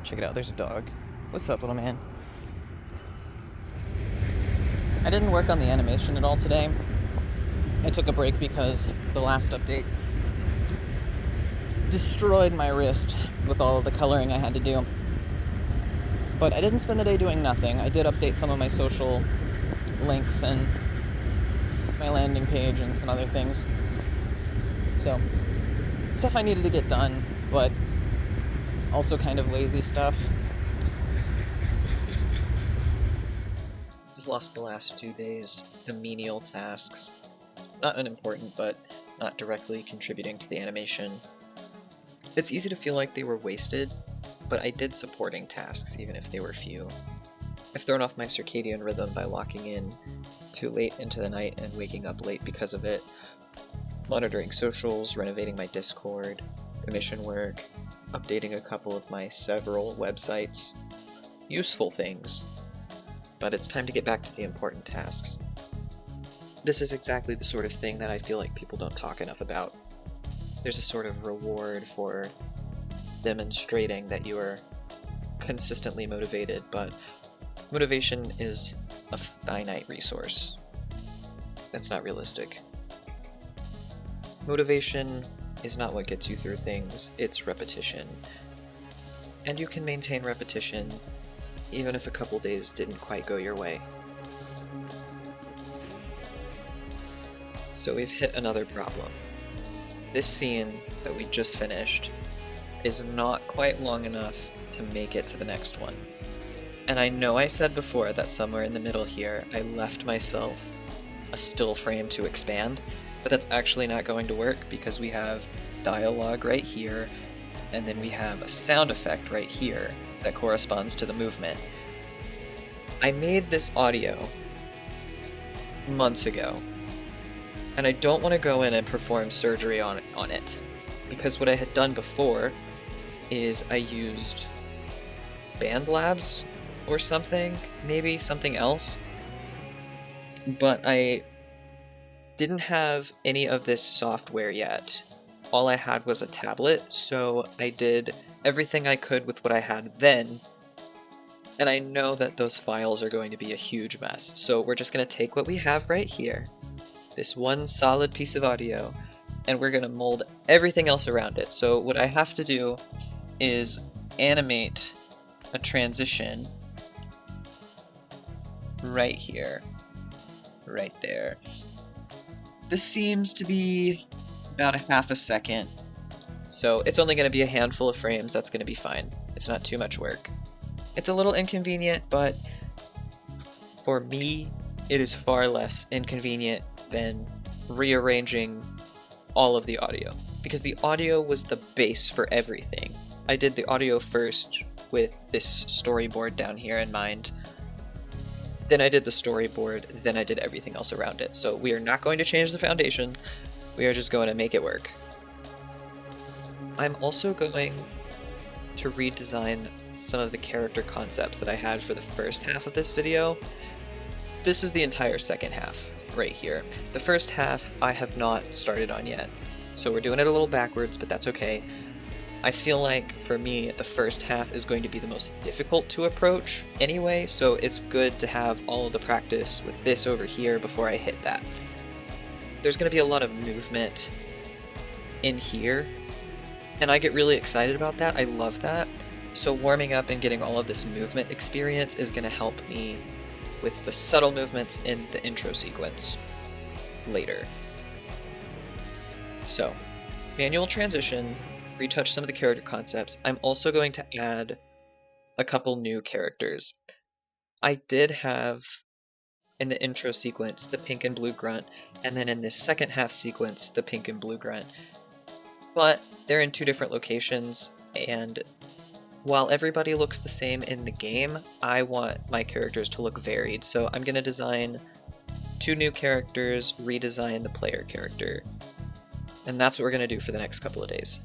Check it out, there's a dog. What's up, little man? I didn't work on the animation at all today. I took a break because the last update destroyed my wrist with all of the coloring I had to do. But I didn't spend the day doing nothing. I did update some of my social links and my landing page and some other things. So, stuff I needed to get done, but also kind of lazy stuff. I've lost the last 2 days to menial tasks. Not unimportant, but not directly contributing to the animation. It's easy to feel like they were wasted, but I did supporting tasks even if they were few. I've thrown off my circadian rhythm by locking in too late into the night and waking up late because of it, monitoring socials, renovating my Discord, commission work, updating a couple of my several websites. Useful things, but it's time to get back to the important tasks. This is exactly the sort of thing that I feel like people don't talk enough about. There's a sort of reward for demonstrating that you are consistently motivated, but motivation is a finite resource. That's not realistic. Motivation is not what gets you through things, it's repetition. And you can maintain repetition even if a couple days didn't quite go your way. So we've hit another problem. This scene that we just finished is not quite long enough to make it to the next one. And I know I said before that somewhere in the middle here I left myself a still frame to expand, but that's actually not going to work because we have dialogue right here, and then we have a sound effect right here that corresponds to the movement. I made this audio months ago, and I don't want to go in and perform surgery on it, because what I had done before is I used BandLabs or something, maybe something else, but I didn't have any of this software yet. All I had was a tablet, so I did everything I could with what I had then, and I know that those files are going to be a huge mess, so we're just going to take what we have right here, this one solid piece of audio, and we're going to mold everything else around it. So what I have to do is animate a transition right here, right there. This seems to be about a half a second, so it's only going to be a handful of frames. That's going to be fine. It's not too much work. It's a little inconvenient, but for me, it is far less inconvenient than rearranging all of the audio, because the audio was the base for everything. I did the audio first with this storyboard down here in mind, then I did the storyboard, then I did everything else around it. So we are not going to change the foundation, we are just going to make it work. I'm also going to redesign some of the character concepts that I had for the first half of this video. This is the entire second half right here. The first half I have not started on yet, so we're doing it a little backwards, but that's okay. I feel like for me the first half is going to be the most difficult to approach anyway, so it's good to have all of the practice with this over here before I hit that. There's going to be a lot of movement in here, and I get really excited about that. I love that. So warming up and getting all of this movement experience is going to help me with the subtle movements in the intro sequence later. So, manual transition, retouch some of the character concepts. I'm also going to add a couple new characters. I did have in the intro sequence the pink and blue grunt, and then in this second half sequence the pink and blue grunt. But they're in two different locations, and while everybody looks the same in the game, I want my characters to look varied, so I'm going to design two new characters, redesign the player character. And that's what we're going to do for the next couple of days.